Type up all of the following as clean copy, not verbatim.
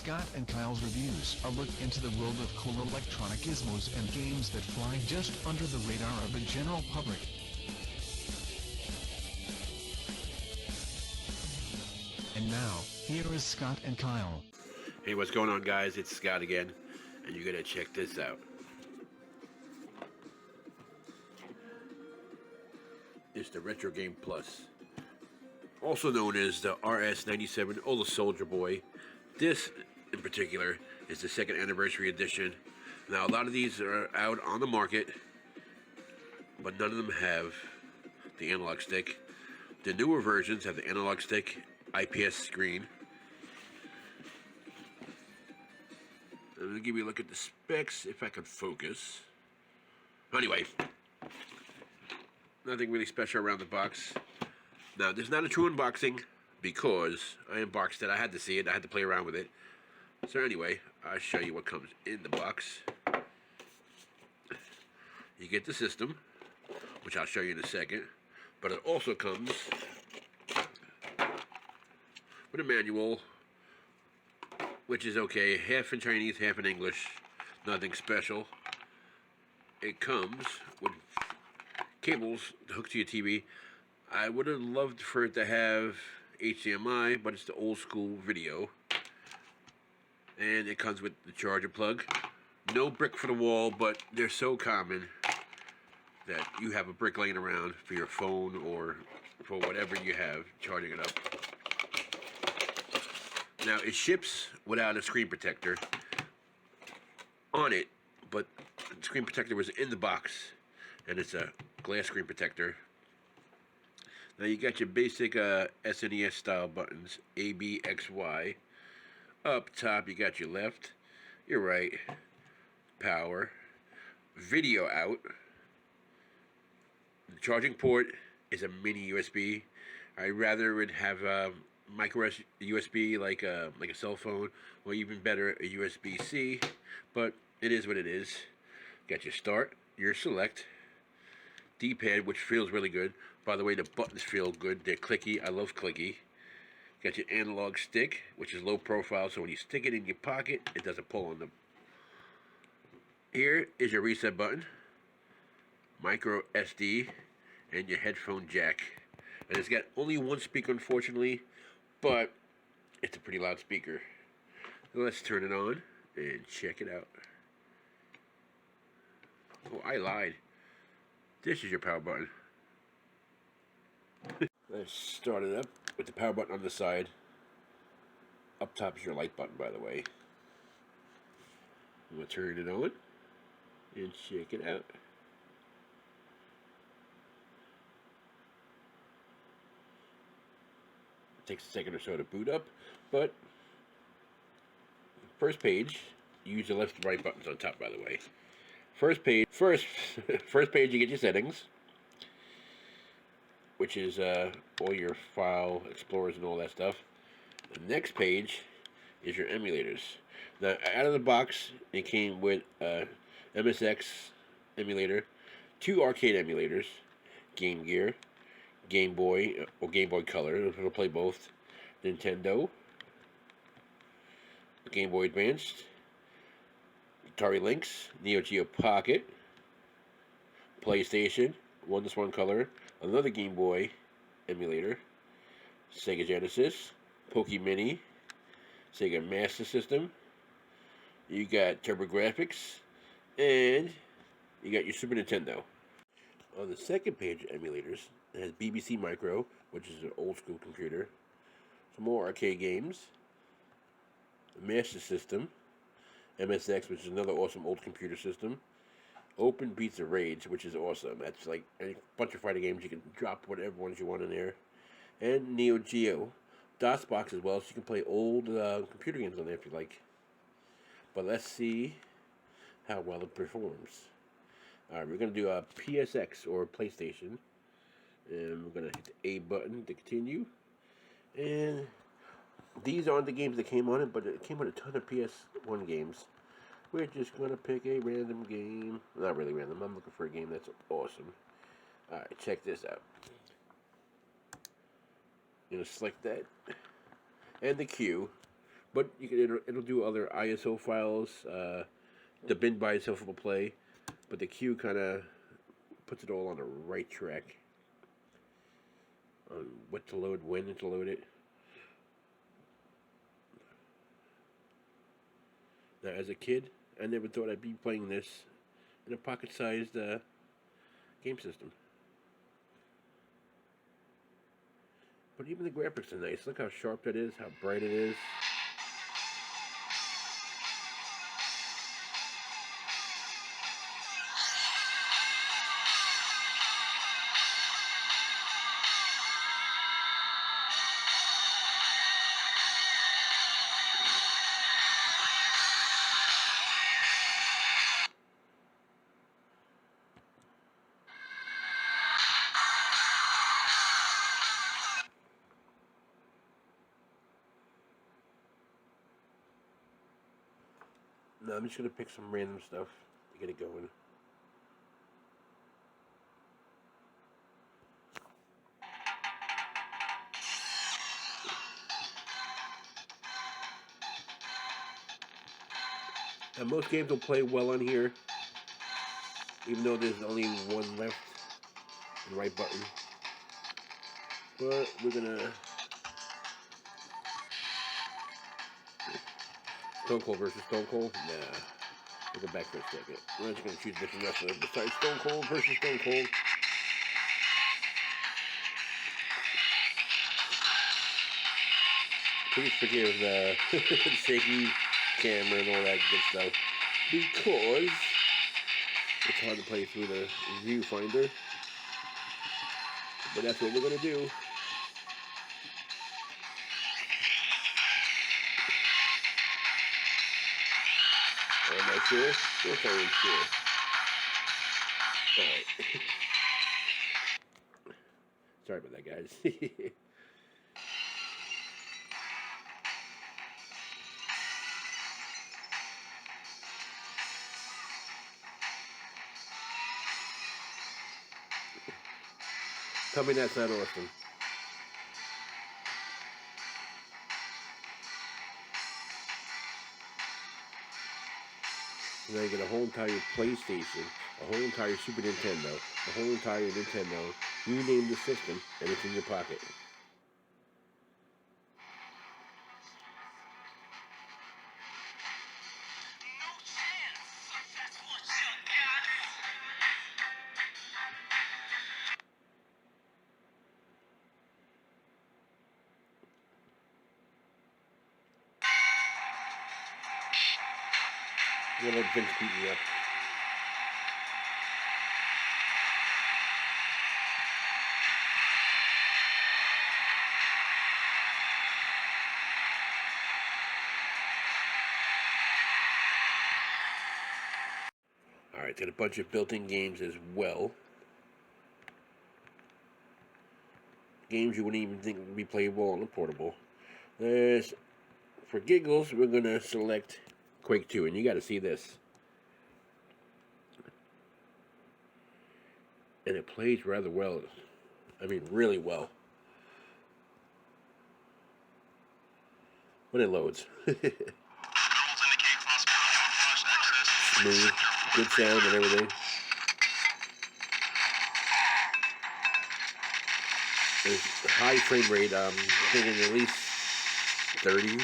Scott and Kyle's reviews, a look into the world of cool electronic gizmos and games that fly just under the radar of the general public. And now, here is Scott and Kyle. Hey, what's going on, guys? It's Scott again, and you're gonna check this out. It's the Retrogame Plus, also known as the RS-97 or the Soulja Boy. This, in particular, is the second anniversary edition. Now, a lot of these are out on the market, but none of them have the analog stick. The newer versions have the analog stick, IPS screen. I'm gonna give you a look at the specs if I can focus. Anyway, nothing really special around the box. Now, this is not a true unboxing because I unboxed it. I had to see it. I had to play around with it. So anyway, I'll show you what comes in the box. You get the system, which I'll show you in a second. But it also comes with a manual, which is okay. Half in Chinese, half in English. Nothing special. It comes with cables hooked to your TV. I would have loved for it to have HDMI, but it's the old school video. And it comes with the charger plug. No brick for the wall, but they're so common that you have a brick laying around for your phone or for whatever you have, charging it up. Now, it ships without a screen protector on it, but the screen protector was in the box, and it's a glass screen protector. Now, you got your basic SNES style buttons, A, B, X, Y. Up top, you got your left, your right, power, video out. The charging port is a mini USB. I'd rather it would have a micro USB like a cell phone, or even better, a USB-C, but it is what it is. Got your start, your select, D-pad, which feels really good. By the way, the buttons feel good. They're clicky. I love clicky. Got your analog stick, which is low profile, so when you stick it in your pocket, it doesn't pull on them. Here is your reset button, micro SD, and your headphone jack. And it's got only one speaker, unfortunately, but it's a pretty loud speaker. So let's turn it on and check it out. Oh, I lied. This is your power button. Let's start it up with the power button on the side. Up top is your light button, by the way. I'm going to turn it on and check it out. It takes a second or so to boot up, but first page, you use the left and right buttons on top, by the way. First page, first page, you get your settings, which is all your file explorers and all that stuff. The next page is your emulators. Now, out of the box, it came with MSX emulator, 2 arcade emulators, Game Gear, Game Boy, or Game Boy Color, it'll play both, Nintendo, Game Boy Advanced, Atari Lynx, Neo Geo Pocket, PlayStation, One Color, another Game Boy emulator, Sega Genesis, Pokemini, Sega Master System, you got TurboGrafx, and you got your Super Nintendo. On the second page of emulators, it has BBC Micro, which is an old school computer, some more arcade games, Master System, MSX, which is another awesome old computer system, Open Beats of Rage, which is awesome. That's like a bunch of fighting games. You can drop whatever ones you want in there. And Neo Geo. DOSBox as well, so you can play old computer games on there if you like. But let's see how well it performs. Alright, we're going to do a PSX, or PlayStation. And we're going to hit the A button to continue. And these aren't the games that came on it, but it came with a ton of PS1 games. We're just going to pick a random game. Not really random. I'm looking for a game that's awesome. Alright, check this out. I'm going to select that. And the Q. But it'll do other ISO files. The bin by itself will play, but the queue kind of puts it all on the right track on what to load, when to load it. Now, as a kid, I never thought I'd be playing this in a pocket-sized game system. But even the graphics are nice. Look how sharp that is, how bright it is. No, I'm just going to pick some random stuff to get it going. Now, most games will play well on here, even though there's only one left and right button. But we're going to... Stone Cold versus Stone Cold? Nah. We'll go back for a second. We're just going to choose a different wrestler besides Stone Cold versus Stone Cold. Please forgive the shaky camera and all that good stuff, because it's hard to play through the viewfinder. But that's what we're going to do. Am I sure? Yes, I am sure. Alright. Sorry about that, guys. Tell me that's not awesome. Now you get a whole entire PlayStation, a whole entire Super Nintendo, a whole entire Nintendo. You name the system, and it's in your pocket. I'm gonna let Vince beat me up. Alright, got a bunch of built-in games as well. Games you wouldn't even think would be playable on a portable. There's, for giggles, we're gonna select Quake 2, and you gotta see this. And it plays rather well. I mean, really well. When it loads. Smooth, good sound and everything. There's a high frame rate, thinking at least 30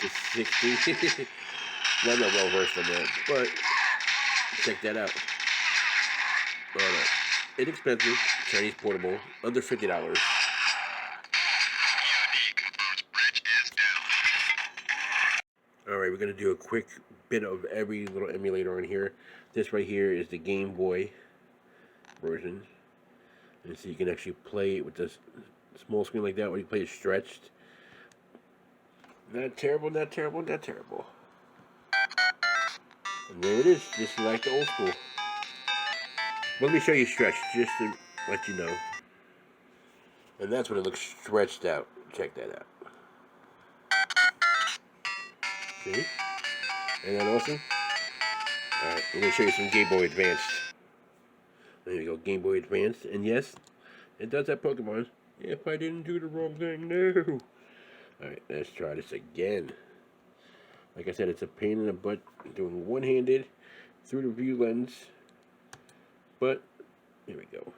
to 60. Well, I'm not well versed on that, but check that out. Inexpensive, Chinese portable, under $50. Alright, we're going to do a quick bit of every little emulator on here. This right here is the Game Boy version. And so you can actually play it with this small screen like that when you play it stretched. Not terrible, not terrible, not terrible. And there it is, just like the old school. Let me show you stretched, just to let you know. And that's when it looks stretched out. Check that out. See? Ain't that awesome? Alright, I'm going to show you some Game Boy Advanced. There you go, Game Boy Advanced. And yes, it does have Pokemon. If I didn't do the wrong thing, no. Alright, let's try this again. Like I said, it's a pain in the butt doing one-handed through the view lens. But, here we go.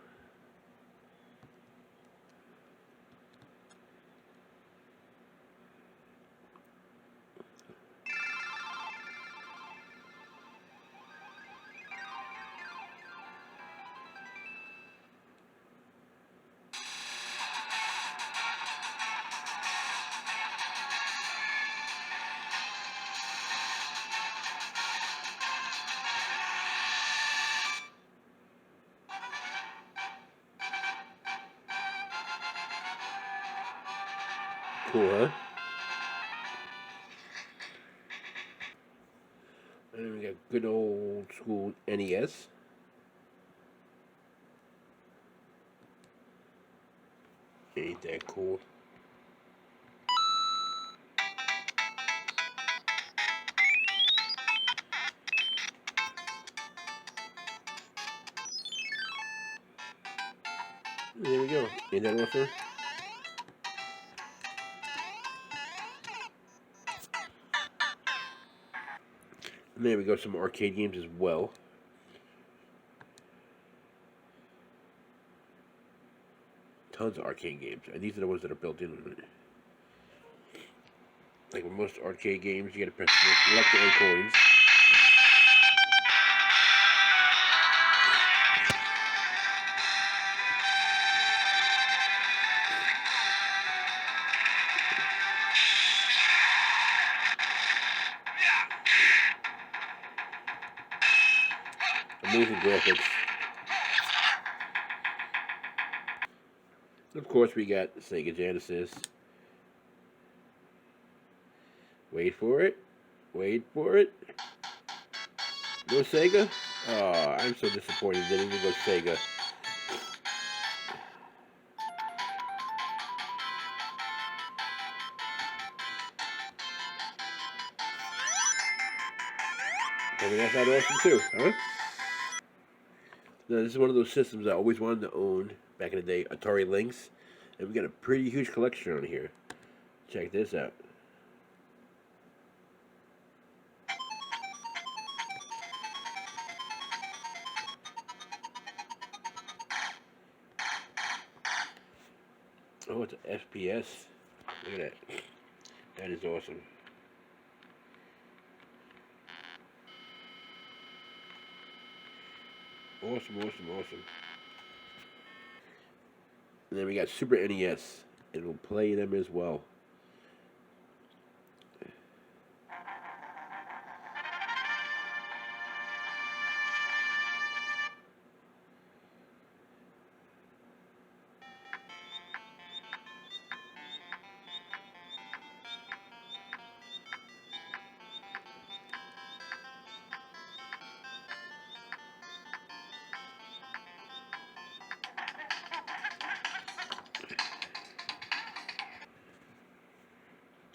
Cool, huh? And then we got good old school NES. Ain't that cool? There we go. Ain't that awesome? And there we go, some arcade games as well. Tons of arcade games. And these are the ones that are built in. Like with most arcade games, you gotta press left to earn coins. Amazing graphics. And of course, we got Sega Genesis. Wait for it. Wait for it. No Sega? Oh, I'm so disappointed. They didn't even go Sega. I mean, that's not awesome too, huh? Now, this is one of those systems I always wanted to own back in the day, Atari Lynx. And we got a pretty huge collection on here. Check this out. Oh, it's an FPS. Look at that. That is awesome. Awesome, awesome, awesome. And then we got Super NES. And we'll play them as well.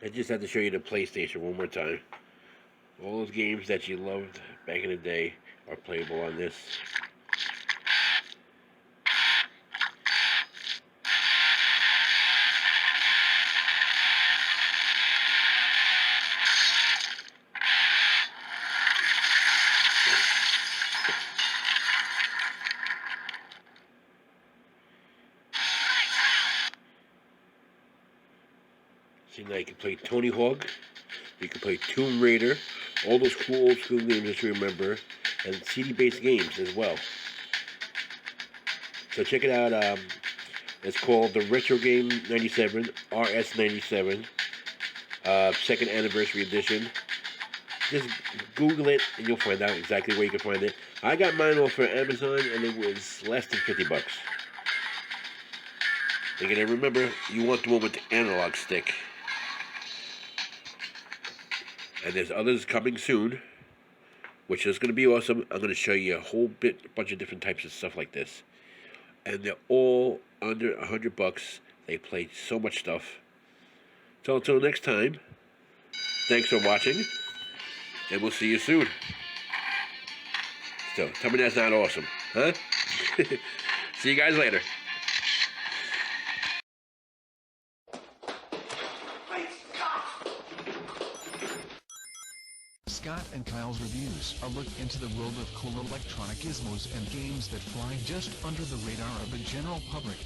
I just had to show you the PlayStation one more time. All those games that you loved back in the day are playable on this. See, now you can play Tony Hawk, you can play Tomb Raider, all those cool old school games that you remember, and CD-based games as well. So check it out. It's called the Retrogame 97, RS-97, second anniversary edition. Just Google it and you'll find out exactly where you can find it. I got mine off of Amazon and it was less than $50. You gotta remember, you want the one with the analog stick. And there's others coming soon, which is going to be awesome. I'm going to show you a bunch of different types of stuff like this. And they're all under $100. They play so much stuff. So until next time, thanks for watching, and we'll see you soon. So, tell me that's not awesome, huh? See you guys later. Scott and Kyle's reviews, a look into the world of cool electronic gizmos and games that fly just under the radar of the general public.